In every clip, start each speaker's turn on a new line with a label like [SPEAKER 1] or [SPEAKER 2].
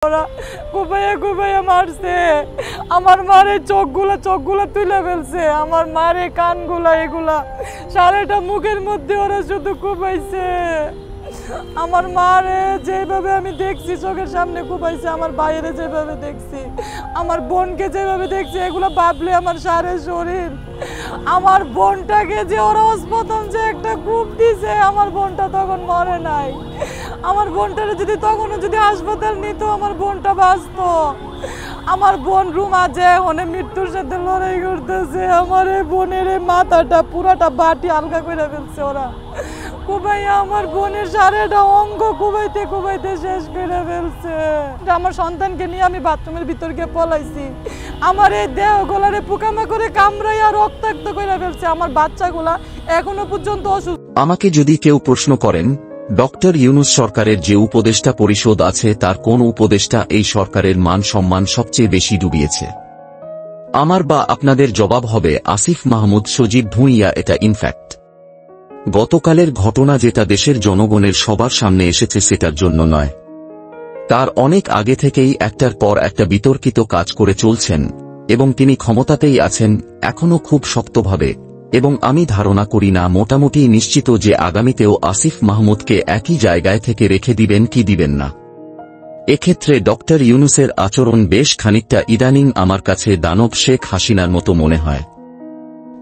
[SPEAKER 1] ওরা কুপাইয়া কুপাইয়া মারছে আমার মারে চোখগুলা তুলে ফেলছে আমার মারে কানগুলা এগুলা সারাটা মুখের মধ্যে ওরা শুধু কুপাইছে আমার মারে যেভাবে আমি দেখছি চোখের সামনে কুপাইছে আমার বাইরে যেভাবে দেখছি আমার বোনকে যেভাবে দেখছি এগুলো ভাবলে আমার সারা শরীর আমার বোনটাকে যে ওরা প্রথম যে একটা কূপ দিছে আমার বোনটা তখন মরে নাই আমার বোনটারে যদি তখনও যদি হাসপাতাল নিত আমার বোনটা বাঁচতো আমার বোন রুমা যে অনেক মৃত্যুর সাথে লড়াই করতেছে আমার এই বোনের মাথাটা পুরাটা বাটি আলগা করে ফেলছে ওরা কুবাইয়া আমার বোনের সারাটা অঙ্গ কুবাইতে কুবাইতে শেষ করে ফেলছে আমার সন্তানকে নিয়ে আমি বাথরুমের ভিতর গিয়ে পলাইছি আমার এই দেহ গোলারে পোকামাকড়ে কামড়াইয়া রক্তাক্ত করে ফেলছে আমার বাচ্চাগুলা এখনো পর্যন্ত অসুস্থ।
[SPEAKER 2] আমাকে যদি কেউ প্রশ্ন করেন ডক্টর ইউনূস সরকারের যে উপদেষ্টা পরিষদ আছে তার কোন উপদেষ্টা এই সরকারের মান সম্মান সবচেয়ে বেশি ডুবিয়েছে, আমার বা আপনাদের জবাব হবে আসিফ মাহমুদ সজীব ভুঁইয়া। এটা ইনফ্যাক্ট গতকালের ঘটনা যেটা দেশের জনগণের সবার সামনে এসেছে সেটার জন্য নয়, তার অনেক আগে থেকেই একটার পর একটা বিতর্কিত কাজ করে চলছেন এবং তিনি ক্ষমতাতেই আছেন এখনো খুব শক্তভাবে, এবং আমি ধারণা করি না মোটামুটি নিশ্চিত যে আগামীতেও আসিফ মাহমুদকে একই জায়গায় থেকে রেখে দিবেন কি দিবেন না। এক্ষেত্রে ডক্টর ইউনূসের আচরণ বেশ খানিকটা ইদানিং আমার কাছে দানব শেখ হাসিনার মতো মনে হয়,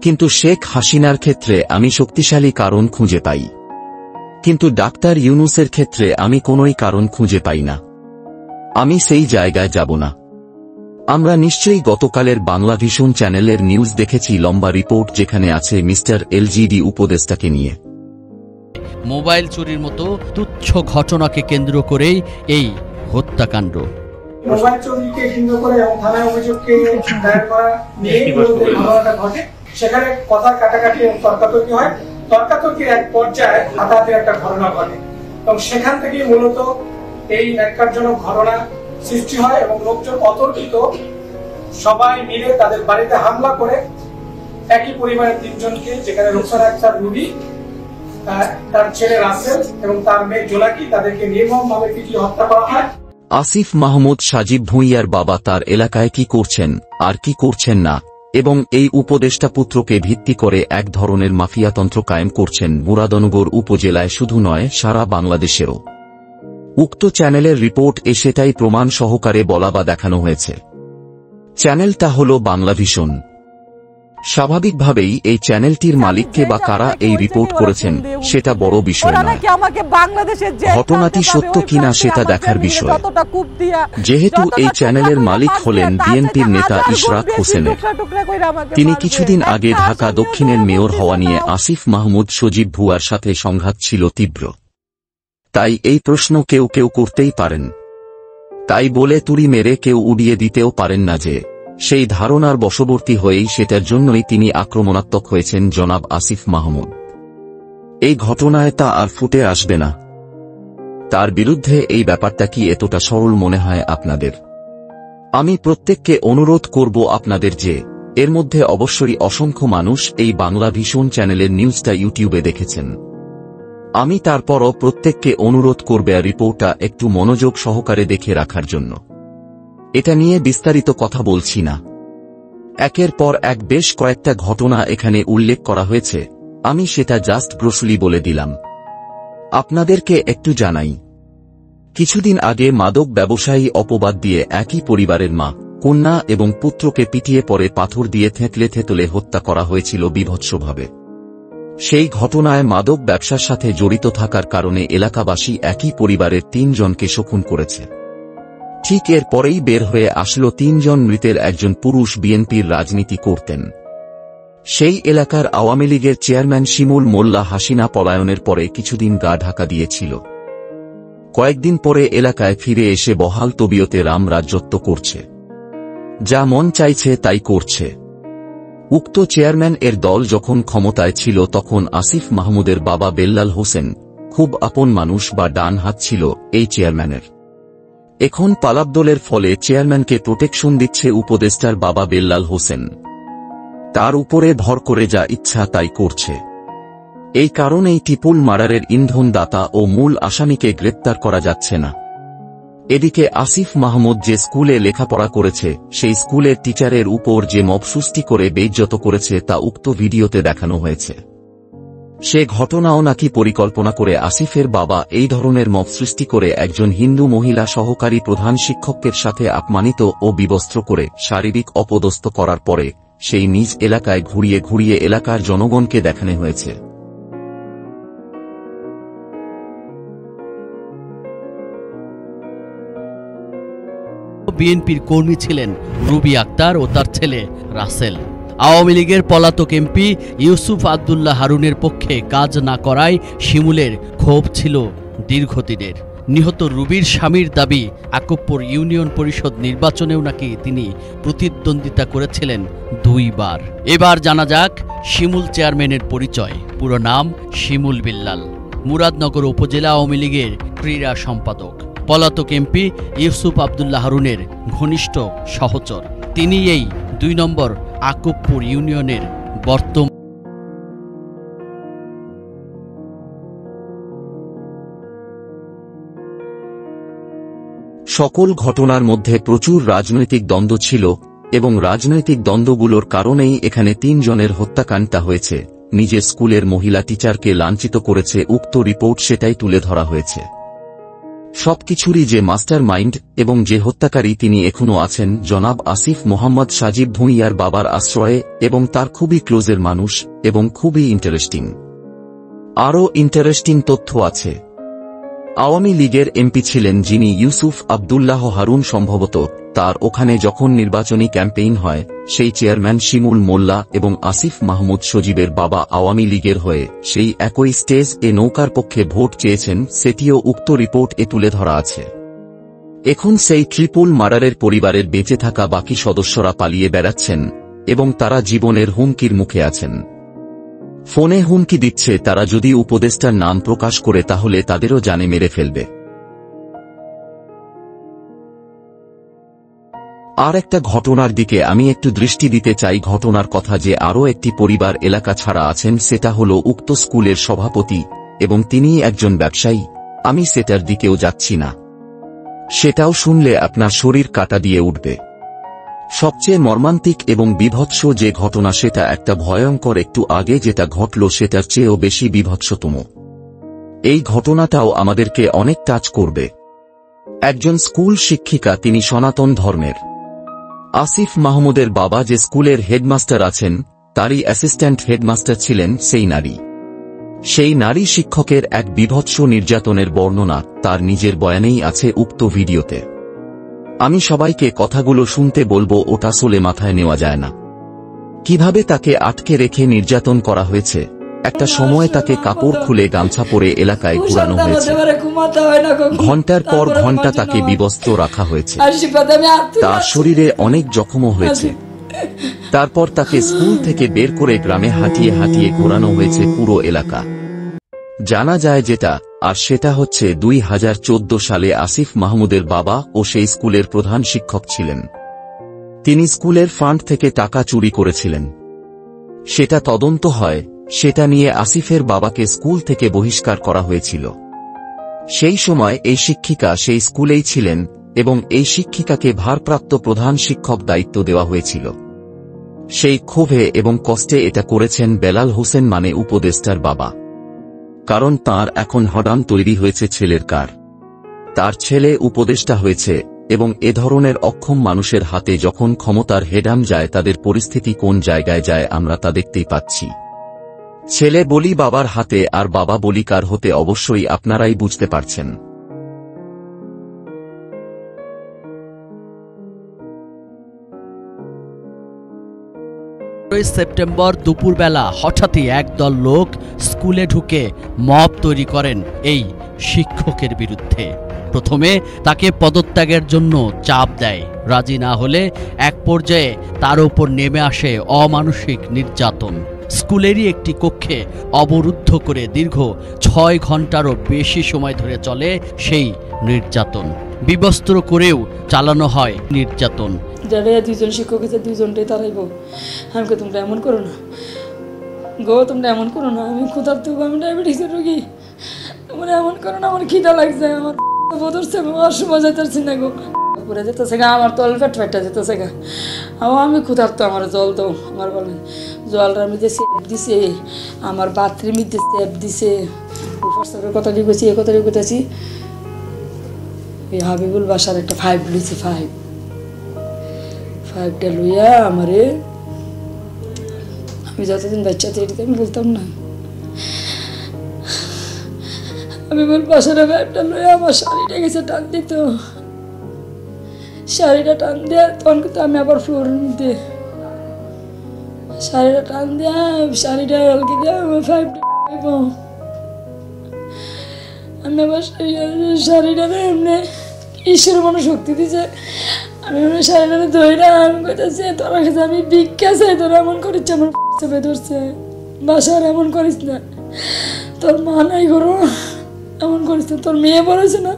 [SPEAKER 2] কিন্তু শেখ হাসিনার ক্ষেত্রে আমি শক্তিশালী কারণ খুঁজে পাই, কিন্তু ডাক্তার ইউনূসের ক্ষেত্রে আমি কোনোই কারণ খুঁজে পাই না। আমি সেই জায়গায় যাব না। আমরা নিশ্চয়ই গতকালের বাংলা ভিশন চ্যানেলের নিউজ দেখেছি, লম্বা রিপোর্ট যেখানে আছে মিস্টার এলজিডি উপদেষ্টাকে নিয়ে
[SPEAKER 3] মোবাইল চুরির মতো তুচ্ছ ঘটনাকে কেন্দ্র করেই এই হত্যাকাণ্ড।
[SPEAKER 4] মোবাইল চুরিকে কেন্দ্র করে এবং থানায় অভিযোগকে দায়ের করা নিয়ে ঘটনাটা ঘটে, সেখানে কথা কাটাকাটি এবং তর্কাতর্কি হয়, তর্কাতর্কির এক পর্যায়ে হাতাহাতির একটা ঘটনা ঘটে এবং সেখান থেকে মূলত এই ন্যাক্কারজনক ঘটনা সৃষ্টি হয় এবং লোকজন অতর্কিত সবাই মিলে তাদের বাড়িতে হামলা করে একই পরিবারের তিনজনকে, যেখানে রুকসানা আক্তার রুবি, তার ছেলে রাসেল এবং তার মেয়ে জোনাকি, তাদেরকে নির্মমভাবে পিটিয়ে হত্যা করা হয়।
[SPEAKER 2] আসিফ মাহমুদ সজীব ভুঁইয়ার বাবা তার এলাকায় কি করছেন আর কি করছেন না, এবং এই উপদেষ্টা পুত্রকে ভিত্তি করে এক ধরনের মাফিয়াতন্ত্র কায়েম করছেন মুরাদনগর উপজেলায় শুধু নয় সারা বাংলাদেশেও। উক্ত চ্যানেলের রিপোর্ট সেটাই প্রমাণ সহকারে বলা বা দেখানো হয়েছে। চ্যানেলটা হল বাংলা ভিশন। স্বাভাবিকভাবেই এই চ্যানেলটির মালিককে বা কারা এই রিপোর্ট করেছেন সেটা বড় বিষয় নয়, ঘটনাটি সত্য কিনা সেটা দেখার বিষয়। যেহেতু এই চ্যানেলের মালিক হলেন বিএনপির নেতা ইশরাক হোসেনের, তিনি কিছুদিন আগে ঢাকা দক্ষিণের মেয়র হওয়া নিয়ে আসিফ মাহমুদ সজীব ভুঁইয়ার সাথে সংঘাত ছিল তীব্র, তাই এই প্রশ্ন কেউ কেউ করতেই পারেন। তাই বলে তুড়ি মেরে কেউ উড়িয়ে দিতেও পারেন না যে সেই ধারণার বশবর্তী হয়েই সেটার জন্যই তিনি আক্রমণাত্মক হয়েছেন জনাব আসিফ মাহমুদ। এই ঘটনায় তা আর ফুটে আসবে না। তার বিরুদ্ধে এই ব্যাপারটা কি এতটা সরল মনে হয় আপনাদের? আমি প্রত্যেককে অনুরোধ করব আপনাদের যে এর মধ্যে অবশ্যই অসংখ্য মানুষ এই বাংলা ভিশন চ্যানেলের নিউজটা ইউটিউবে দেখেছেন। আমি তারপরও প্রত্যেককে অনুরোধ করবে রিপোর্টটা একটু মনোযোগ সহকারে দেখে রাখার জন্য। এটা নিয়ে বিস্তারিত কথা বলছি না, একের পর এক বেশ কয়েকটা ঘটনা এখানে উল্লেখ করা হয়েছে, আমি সেটা জাস্ট ব্রসলি বলে দিলাম। আপনাদেরকে একটু জানাই, কিছুদিন আগে মাদক ব্যবসায়ী অপবাদ দিয়ে একই পরিবারের মা, কন্যা এবং পুত্রকে পিটিয়ে পরে পাথর দিয়ে থেঁতলে থেতলে হত্যা করা হয়েছিল বীভৎসভাবে। সেই ঘটনায় মাদক ব্যবসার সাথে জড়িত থাকার কারণে এলাকাবাসী একই পরিবারের ৩ জনকে শোকন করেছে। ঠিক এর পরেই বের হয়ে আসলো ৩ জন মৃতের একজন পুরুষ বিএনপির রাজনীতি করতেন। সেই এলাকার আওয়ামী লীগের চেয়ারম্যান শিমুল মোল্লা হাসিনা পলায়নের পরে কিছুদিন গা ঢাকা দিয়েছিল। কয়েকদিন পরে এলাকায় ফিরে এসে বহাল তবিয়তে রাম রাজত্ব করছে, যা মন চাইছে তাই করছে। উক্ত চেয়ারম্যান এর দল যখন ক্ষমতায় ছিল তখন আসিফ মাহমুদের বাবা বেল্লাল হোসেন খুব আপন মানুষ বা ডান হাত ছিল এই চেয়ারম্যানের। এখন পালাবদলের ফলে চেয়ারম্যানকে প্রোটেকশন দিচ্ছে উপদেষ্টার বাবা বেল্লাল হোসেন, তার উপরে ভর করে যা ইচ্ছা তাই করছে। এই কারণেই টিপুল মার্ডারের ইন্ধনদাতা ও মূল আসামিকে গ্রেপ্তার করা যাচ্ছে না। এদিকে আসিফ মাহমুদ যে স্কুলে লেখাপড়া করেছে সেই স্কুলের টিচারের উপর যে মব সৃষ্টি করে বেইজ্জত করেছে তা উক্ত ভিডিওতে দেখানো হয়েছে। সে ঘটনাও নাকি পরিকল্পনা করে আসিফের বাবা এই ধরনের মব সৃষ্টি করে একজন হিন্দু মহিলা সহকারী প্রধান শিক্ষকের সাথে অপমানিত ও বিবস্ত্র করে শারীরিক অপদস্থ করার পরে সেই নিজ এলাকায় ঘুরিয়ে ঘুরিয়ে এলাকার জনগণকে দেখানো হয়েছে।
[SPEAKER 3] বিএনপির কর্মী ছিলেন রুবি আক্তার ও তার ছেলে রাসেল। আওয়ামী লীগের পলাতক এমপি ইউসুফ আব্দুল্লাহ হারুনের পক্ষে কাজ না করায় শিমুলের ক্ষোভ ছিল দীর্ঘদিনের। নিহত রুবির স্বামীর দাবি, আকুবপুর ইউনিয়ন পরিষদ নির্বাচনেও নাকি তিনি প্রতিদ্বন্দ্বিতা করেছিলেন 2 বার। এবার জানা যাক শিমুল চেয়ারম্যানের পরিচয়। পুরো নাম শিমুল বিল্লাল, মুরাদনগর উপজেলা আওয়ামী লীগের ক্রীড়া সম্পাদক। পলাতক এমপি ইউসুফ আব্দুল্লাহ হারুনের ঘনিষ্ঠ সহচর। তিনি এই 2 নম্বর আকুবপুর ইউনিয়নের বর্তমান
[SPEAKER 2] সকল ঘটনার মধ্যে প্রচুর রাজনৈতিক দ্বন্দ্ব ছিল এবং রাজনৈতিক দ্বন্দ্বগুলোর কারণেই এখানে 3 জনের হত্যাকাণ্ডটা হয়েছে। নিজের স্কুলের মহিলা টিচারকে লাঞ্ছিত করেছে উক্ত রিপোর্ট, সেটাই তুলে ধরা হয়েছে। সবকিছুরই যে মাস্টার মাইন্ড এবং যে হত্যাকারী তিনি এখনো আছেন জনাব আসিফ মোহাম্মদ সাজিব ভুঁইয়ার বাবার আশ্রয়ে এবং তার খুবই ক্লোজের মানুষ এবং খুবই ইন্টারেস্টিং। আরও ইন্টারেস্টিং তথ্য আছে। আওয়ামী লীগের এমপি ছিলেন যিনি ইউসুফ আব্দুল্লাহ হারুন, সম্ভবত তার ওখানে যখন নির্বাচনী ক্যাম্পেইন হয় সেই চেয়ারম্যান শিমুল মোল্লা এবং আসিফ মাহমুদ সজীবের বাবা আওয়ামী লীগের হয়ে সেই একই স্টেজ এ নৌকার পক্ষে ভোট চেয়েছেন, সেটিও উক্ত রিপোর্ট এ তুলে ধরা আছে। এখন সেই ট্রিপল মার্ডারের পরিবারের বেঁচে থাকা বাকি সদস্যরা পালিয়ে বেড়াচ্ছেন এবং তারা জীবনের হুমকির মুখে আছেন। ফোনে হুমকি দিচ্ছে তারা যদি উপদেষ্টার নাম প্রকাশ করে তাহলে তাদেরও জানে মেরে ফেলবে। আর একটা ঘটনার দিকে আমি একটু দৃষ্টি দিতে চাই। ঘটনার কথা যে আরও একটি পরিবার এলাকা ছাড়া আছেন, সেটা হলো উক্ত স্কুলের সভাপতি এবং তিনিই একজন ব্যবসায়ী। আমি সেটার দিকেও যাচ্ছি না, সেটাও শুনলে আপনার শরীর কাটা দিয়ে উঠবে। সবচেয়ে মর্মান্তিক এবং বিভৎস যে ঘটনা সেটা একটা ভয়ঙ্কর, একটু আগে যেটা ঘটল সেটার চেয়েও বেশি বিভৎসতম। এই ঘটনাটাও আমাদেরকে অনেক টাচ করবে। একজন স্কুল শিক্ষিকা, তিনি সনাতন ধর্মের। আসিফ মাহমুদের বাবা যে স্কুলের হেডমাস্টার আছেন তারই অ্যাসিস্ট্যান্ট হেডমাস্টার ছিলেন সেই নারী। সেই নারী শিক্ষকের এক বিভৎস নির্যাতনের বর্ণনা তার নিজের বয়ানেই আছে উক্ত ভিডিওতে। আমি সবাইকে কথাগুলো শুনতে বলবো, ওটা আসলে মাথায় নেওয়া যায় না। কিভাবে তাকে আটকে রেখে নির্যাতন করা হয়েছে, একটা সময় তাকে কাপড় খুলে গামছা পরে এলাকায় ঘুরানো হয়েছে, ঘন্টার পর ঘন্টা তাকে বিবস্ত্র রাখা হয়েছে, তার শরীরে অনেক জখমও হয়েছে। তারপর তাকে স্কুল থেকে বের করে গ্রামে হাঁটিয়ে হাঁটিয়ে ঘোরানো হয়েছে পুরো এলাকা। জানা যায় যেটা, আর সেটা হচ্ছে 2014 সালে আসিফ মাহমুদের বাবা ও সেই স্কুলের প্রধান শিক্ষক ছিলেন। তিনি স্কুলের ফান্ড থেকে টাকা চুরি করেছিলেন। সেটা তদন্ত হয়, সেটা নিয়ে আসিফের বাবাকে স্কুল থেকে বহিষ্কার করা হয়েছিল। সেই সময় এই শিক্ষিকা সেই স্কুলেই ছিলেন এবং এই শিক্ষিকাকে ভারপ্রাপ্ত প্রধান শিক্ষক দায়িত্ব দেওয়া হয়েছিল। সেই ক্ষোভে এবং কষ্টে এটা করেছেন বেলাল হোসেন, মানে উপদেষ্টার বাবা। কারণ তার এখন হঠাৎ তৈরি হয়েছে ছেলের কার, তার ছেলে উপদেষ্টা হয়েছে এবং এ ধরনের অক্ষম মানুষের হাতে যখন ক্ষমতার হেডাম যায় তাদের পরিস্থিতি কোন জায়গায় যায় আমরা তা দেখতেই পাচ্ছি। ছেলে বলি বাবার হাতে আর বাবা বলি কার হতে অবশ্যই আপনারাই বুঝতে পারছেন।
[SPEAKER 3] সেপ্টেম্বর দুপুরবেলা হঠাৎই একদল লোক স্কুলে ঢুকে মব তৈরি করেন এই শিক্ষকের বিরুদ্ধে। প্রথমে তাকে পদত্যাগের জন্য চাপ দেয়, রাজি না হলে এক পর্যায়ে তার উপর নেমে আসে অমানসিক নির্যাতন। স্কুলেরই একটি কক্ষে অবরুদ্ধ করে দীর্ঘ 6 ঘন্টারও বেশি সময় ধরে চলে সেই নির্যাতন। বিবস্ত্র করেও চালানো হয় নির্যাতন।
[SPEAKER 5] যারা 2 জন শিক্ষক আছে 2 জনটাই তারাইব। আমাকে তোমরা এমন করো না গো, তোমরা এমন করো না, আমি ক্ষুধার্ত, আমি ডায়াবেটিসের রোগী, তোমরা এমন করো না, আমার খিদা লাগছে, আমার বদরছে আমার সময় যেতেছি না গো, পুরে যেতেছে গা, আমার তল পেট ফেটে যেতেছে গা। আমি ক্ষুধার্ত, আমার জল দাও, আমার বলে জলটার মধ্যে সেপ দিছে, আমার বাথরুমের মধ্যে সেপ দিছে। উপর কথা লিখেছি, এ কথা লিখেছি, এই হাবিবুল বাসার একটা 5 লইছি, 5টা লইয়া আমারে, আমি যতদিন বাচ্চাতে এটাতে আমি বলতাম না, হাবিবুল বাসার 5টা লইয়া আমার শাড়িটা গেছে টান দিত, শাড়িটা টান দেয়া তখন কিন্তু আমি আবার ফ্লোরের মধ্যে শাড়িটা টান দেয়া, শাড়িটা হালকে দেওয়া আমার 5টা আমি আবার শাড়িটারে এমনি ঈশ্বর মনে শক্তি দিছে, আমি এমনি শাড়িটারে ধরে আমি করতেছি তোর কাছে আমি ভিক্ষা চাই, তোরা এমন করিস, আমার চেপে ধরছে, বাসার এমন করিস না, তোর মা নাই করো এমন করিস না, তোর মেয়ে বলেছে না,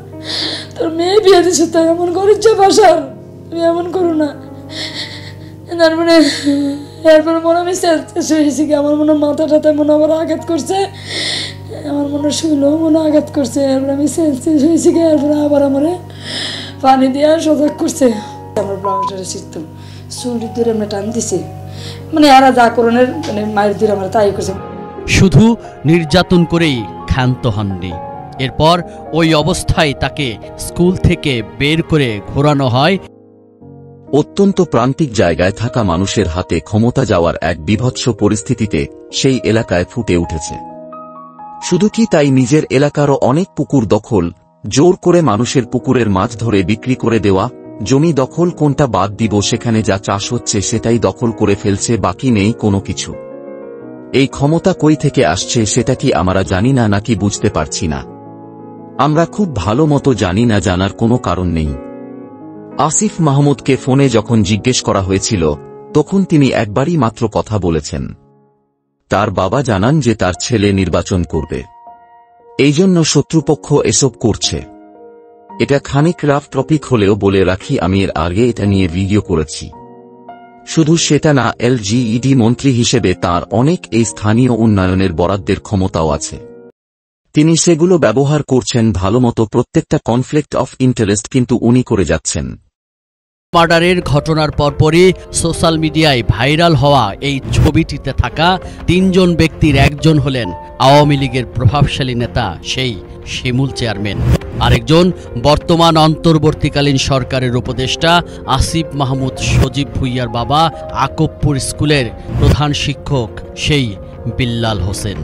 [SPEAKER 5] তোর মেয়ে বিয়ে দিচ্ছে তাই এমন করিস বাসার, তুমি এমন করো না। তারপরে এরপরে মনে আমি শুয়েছি কি, আমার মনে মাথা টাথায় মনে আবার আঘাত করছে, আমার মনে শুইলেও মনে আঘাত করছে, এরপরে আমি শুয়েছি কি, এরপরে আবার আমার পানি দিয়ে সজাগ করছে, আমার ব্লাউজটা শিখতাম চুলি ধরে আমরা টান দিছে, মানে এরা যা করণের মানে মায়ের দিয়ে আমরা তাই করছে।
[SPEAKER 3] শুধু নির্যাতন করেই ক্ষান্ত হননি, এরপর ওই অবস্থায় তাকে স্কুল থেকে বের করে ঘোরানো হয়।
[SPEAKER 2] অত্যন্ত প্রান্তিক জায়গায় থাকা মানুষের হাতে ক্ষমতা যাওয়ার এক বিভৎস পরিস্থিতিতে সেই এলাকায় ফুটে উঠেছে। শুধু কি তাই, নিজের এলাকারও অনেক পুকুর দখল, জোর করে মানুষের পুকুরের মাছ ধরে বিক্রি করে দেওয়া, জমি দখল কোনটা বাদ দিব, সেখানে যা চাষ হচ্ছে সেটাই দখল করে ফেলছে, বাকি নেই কোনো কিছু। এই ক্ষমতা কই থেকে আসছে সেটা কি আমরা জানি না নাকি বুঝতে পারছি না? আমরা খুব ভালো মতো জানি না, জানার কোনো কারণ নেই। আসিফ মাহমুদকে ফোনে যখন জিজ্ঞেস করা হয়েছিল তখন তিনি একবারই মাত্র কথা বলেছেন। তার বাবা জানান যে তার ছেলে নির্বাচন করবে, এই জন্য শত্রুপক্ষ এসব করছে। এটা খানিক রাফ টপিক হলেও বলে রাখি, আমি এর আগে এটা নিয়ে ভিডিও করেছি। শুধু সেটা না, এলজিইডি মন্ত্রী হিসেবে তার অনেক এই স্থানীয় উন্নয়নের বরাদ্দের ক্ষমতাও আছে, তিনি সেগুলো ব্যবহার করছেন ভালোমতো। প্রত্যেকটা কনফ্লিক্ট অফ ইন্টারেস্ট কিন্তু উনি করে যাচ্ছেন।
[SPEAKER 3] মার্ডারের ঘটনার পরপরই সোশ্যাল মিডিয়ায় ভাইরাল হওয়া এই ছবিটিতে থাকা 3 জন ব্যক্তির একজন হলেন আওয়ামী লীগের প্রভাবশালী নেতা সেই শিমুল চেয়ারম্যান, আরেকজন বর্তমান অন্তর্বর্তীকালীন সরকারের উপদেষ্টা আসিফ মাহমুদ সজীব ভুঁইয়ার বাবা, আকবপুর স্কুলের প্রধান শিক্ষক সেই বিল্লাল হোসেন।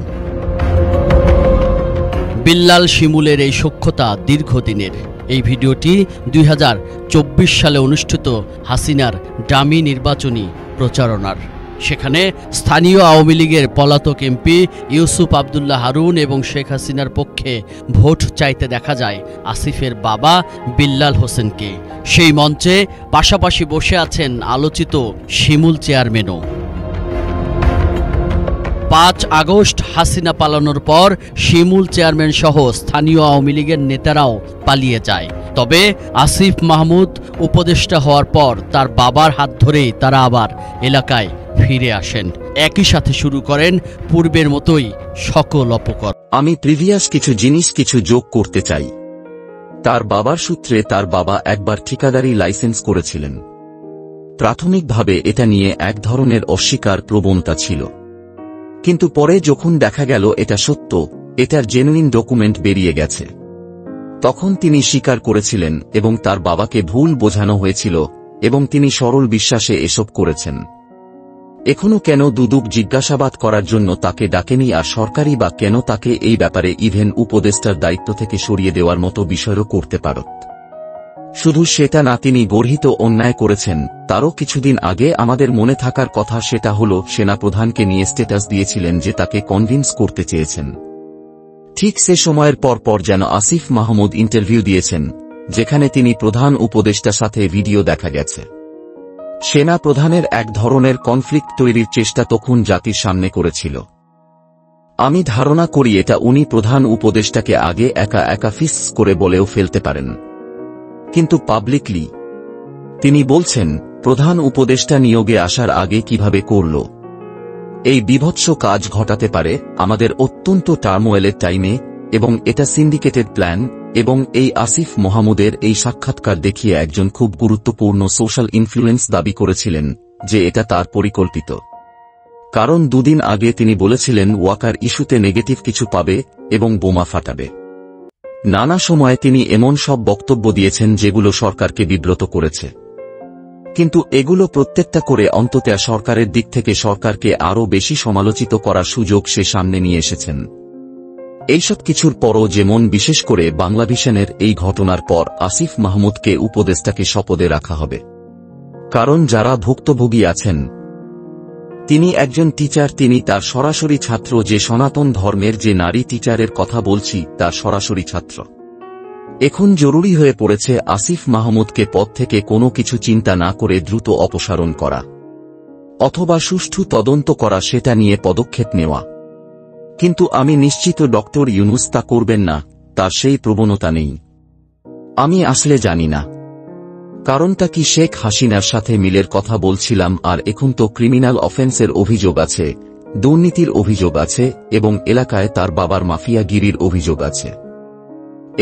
[SPEAKER 3] বিল্লাল শিমুলের এই সখ্যতা দীর্ঘদিনের। এই ভিডিওটি 2024 সালে অনুষ্ঠিত হাসিনার ডামি নির্বাচনী প্রচারণার। সেখানে স্থানীয় আওয়ামী লীগের পলাতক এমপি ইউসুফ আব্দুল্লাহ হারুন এবং শেখ হাসিনার পক্ষে ভোট চাইতে দেখা যায় আসিফের বাবা বিল্লাল হোসেনকে। সেই মঞ্চে পাশাপাশি বসে আছেন আলোচিত শিমুল চেয়ারম্যানও। 5 আগস্ট হাসিনা পালানোর পর শিমুল চেয়ারম্যান সহ স্থানীয় আওয়ামী লীগের নেতারাও পালিয়ে যায়। তবে আসিফ মাহমুদ উপদেষ্টা হওয়ার পর তার বাবার হাত ধরেই তারা আবার এলাকায় ফিরে আসেন। একই সাথে শুরু করেন পূর্বের মতোই সকল অপকর্ম।
[SPEAKER 2] আমি প্রিভিয়াস কিছু জিনিস যোগ করতে চাই। তার বাবার সূত্রে তার বাবা একবার ঠিকাদারি লাইসেন্স করেছিলেন। প্রাথমিকভাবে এটা নিয়ে এক ধরনের অস্বীকার প্রবণতা ছিল, কিন্তু পরে যখন দেখা গেল এটা সত্য, এটার জেনুইন ডকুমেন্ট বেরিয়ে গেছে, তখন তিনি স্বীকার করেছিলেন এবং তার বাবাকে ভুল বোঝানো হয়েছিল এবং তিনি সরল বিশ্বাসে এসব করেছেন। এখনো কেন দুদক জিজ্ঞাসাবাদ করার জন্য তাকে ডাকেনি, আর সরকারি বা কেন তাকে এই ব্যাপারে ইভেন উপদেষ্টার দায়িত্ব থেকে সরিয়ে দেওয়ার মতো বিষয়ও করতে পারত। শুধু সেটা না, তিনি গর্হিত অন্যায় করেছেন তারও কিছুদিন আগে আমাদের মনে থাকার কথা, সেটা হলো সেনাপ্রধানকে নিয়ে স্ট্যাটাস দিয়েছিলেন যে তাকে কনভিন্স করতে চেয়েছেন। ঠিক সে সময়ের পর যেন আসিফ মাহমুদ ইন্টারভিউ দিয়েছেন, যেখানে তিনি প্রধান উপদেষ্টার সাথে ভিডিও দেখা গেছে। সেনা প্রধানের এক ধরনের কনফ্লিক্ট তৈরির চেষ্টা তখন জাতির সামনে করেছিল। আমি ধারণা করি এটা উনি প্রধান উপদেষ্টাকে আগে একা একা ফিস করে বলেও ফেলতে পারেন, কিন্তু পাবলিকলি তিনি বলছেন প্রধান উপদেষ্টা নিয়োগে আসার আগে কিভাবে করল। এই বিভৎস কাজ ঘটাতে পারে আমাদের অত্যন্ত টার্মোয়েলের টাইমে, এবং এটা সিন্ডিকেটেড প্ল্যান, এবং এই আসিফ মাহমুদের এই সাক্ষাৎকার দেখিয়ে একজন খুব গুরুত্বপূর্ণ সোশ্যাল ইনফ্লুয়েন্স দাবি করেছিলেন যে এটা তার পরিকল্পিত। কারণ দুদিন আগে তিনি বলেছিলেন ওয়াকার ইস্যুতে নেগেটিভ কিছু পাবে এবং বোমা ফাটাবে। নানা সময়ে তিনি এমন সব বক্তব্য দিয়েছেন যেগুলো সরকারকে বিব্রত করেছে, কিন্তু এগুলো প্রত্যেকটা করে অন্তত সরকারের দিক থেকে সরকারকে আরও বেশি সমালোচিত করার সুযোগ সে সামনে নিয়ে এসেছেন। এইসব কিছুর পরও যেমন বিশেষ করে বাংলাভিশনের এই ঘটনার পর আসিফ মাহমুদকে উপদেষ্টাকে শপথে রাখা হবে। কারণ যারা ভুক্তভোগী আছেন, তিনি একজন টিচার, তিনি তার সরাসরি ছাত্র, যে সনাতন ধর্মের যে নারী টিচারের কথা বলছি তার সরাসরি ছাত্র। এখন জরুরি হয়ে পড়েছে আসিফ মাহমুদকে পদ থেকে কোনো কিছু চিন্তা না করে দ্রুত অপসারণ করা অথবা সুষ্ঠু তদন্ত করা, সেটা নিয়ে পদক্ষেপ নেওয়া। কিন্তু আমি নিশ্চিত ডক্টর ইউনূস তা করবেন না, তার সেই প্রবণতা নেই। আমি আসলে জানি না কারণটা কি। শেখ হাসিনার সাথে মিলের কথা বলছিলাম, আর এখন তো ক্রিমিনাল অফেন্সের অভিযোগ আছে, দুর্নীতির অভিযোগ আছে এবং এলাকায় তার বাবার মাফিয়াগিরির অভিযোগ আছে।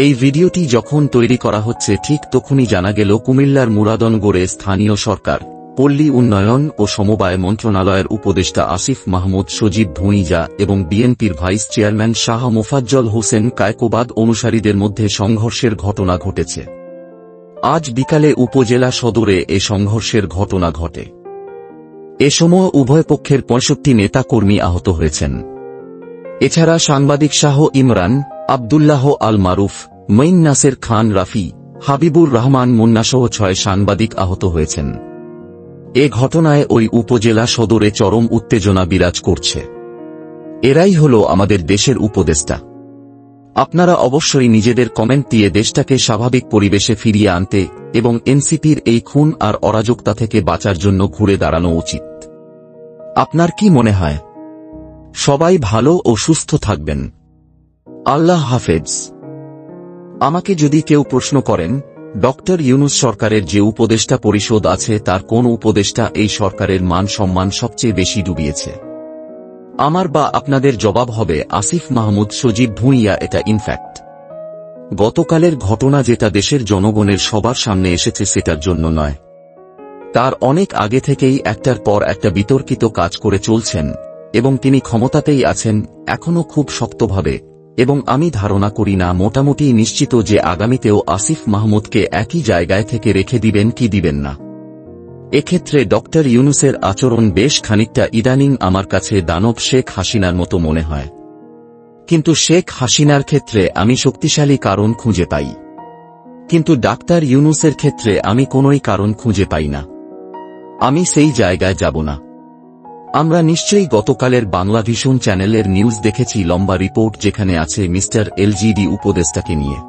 [SPEAKER 2] এই ভিডিওটি যখন তৈরি করা হচ্ছে ঠিক তখনই জানা গেল কুমিল্লার মুরাদনগরে স্থানীয় সরকার, পল্লী উন্নয়ন ও সমবায় মন্ত্রণালয়ের উপদেষ্টা আসিফ মাহমুদ, সজীব ভুঁইয়া এবং বিএনপির ভাইস চেয়ারম্যান শাহ মোফাজ্জল হোসেন কায়কোবাদ অনুসারীদের মধ্যে সংঘর্ষের ঘটনা ঘটেছে। আজ বিকালে উপজেলা সদরে এ সংঘর্ষের ঘটনা ঘটে। এ সময় উভয় পক্ষের ৬৫ নেতাকর্মী আহত হয়েছেন। এছাড়া সাংবাদিক শাহ ইমরান, আব্দুল্লাহ আল মারুফ, মঈন নাসের খান রাফি, হাবিবুর রহমান মুন্নাসহ ৬ সাংবাদিক আহত হয়েছেন। এ ঘটনায় ওই উপজেলা সদরে চরম উত্তেজনা বিরাজ করছে। এরাই হল আমাদের দেশের উপদেষ্টা। আপনারা অবশ্যই নিজেদের কমেন্ট দিয়ে দেশটাকে স্বাভাবিক পরিবেশে ফিরিয়ে আনতে এবং এনসিপির এই খুন আর অরাজকতা থেকে বাঁচার জন্য ঘুরে দাঁড়ানো উচিত। আপনার কি মনে হয়? সবাই ভালো ও সুস্থ থাকবেন। আল্লাহ হাফেজ। আমাকে যদি কেউ প্রশ্ন করেন ডক্টর ইউনূস সরকারের যে উপদেষ্টা পরিষদ আছে তার কোন উপদেষ্টা এই সরকারের মান সম্মান সবচেয়ে বেশি ডুবিয়েছে, আমার বা আপনাদের জবাব হবে আসিফ মাহমুদ, সজীব ভুঁইয়া। এটা ইনফ্যাক্ট গতকালের ঘটনা যেটা দেশের জনগণের সবার সামনে এসেছে সেটার জন্য নয়, তার অনেক আগে থেকেই একটার পর একটা বিতর্কিত কাজ করে চলছেন এবং তিনি ক্ষমতাতেই আছেন এখনো খুব শক্তভাবে। এবং আমি ধারণা করি না, মোটামুটি নিশ্চিত যে আগামীতেও আসিফ মাহমুদকে একই জায়গায় থেকে রেখে দিবেন কি দিবেন না। এক্ষেত্রে ডক্টর ইউনূসের আচরণ বেশ খানিকটা ইদানিং আমার কাছে দানব শেখ হাসিনার মতো মনে হয়। কিন্তু শেখ হাসিনার ক্ষেত্রে আমি শক্তিশালী কারণ খুঁজে পাই, কিন্তু ডাক্তার ইউনূসের ক্ষেত্রে আমি কোনোই কারণ খুঁজে পাই না। আমি সেই জায়গায় যাব না। আমরা নিশ্চয়ই গতকালের বাংলাভিশন চ্যানেলের নিউজ দেখেছি, লম্বা রিপোর্ট যেখানে আছে মিস্টার এলজিডি উপদেষ্টাকে নিয়ে।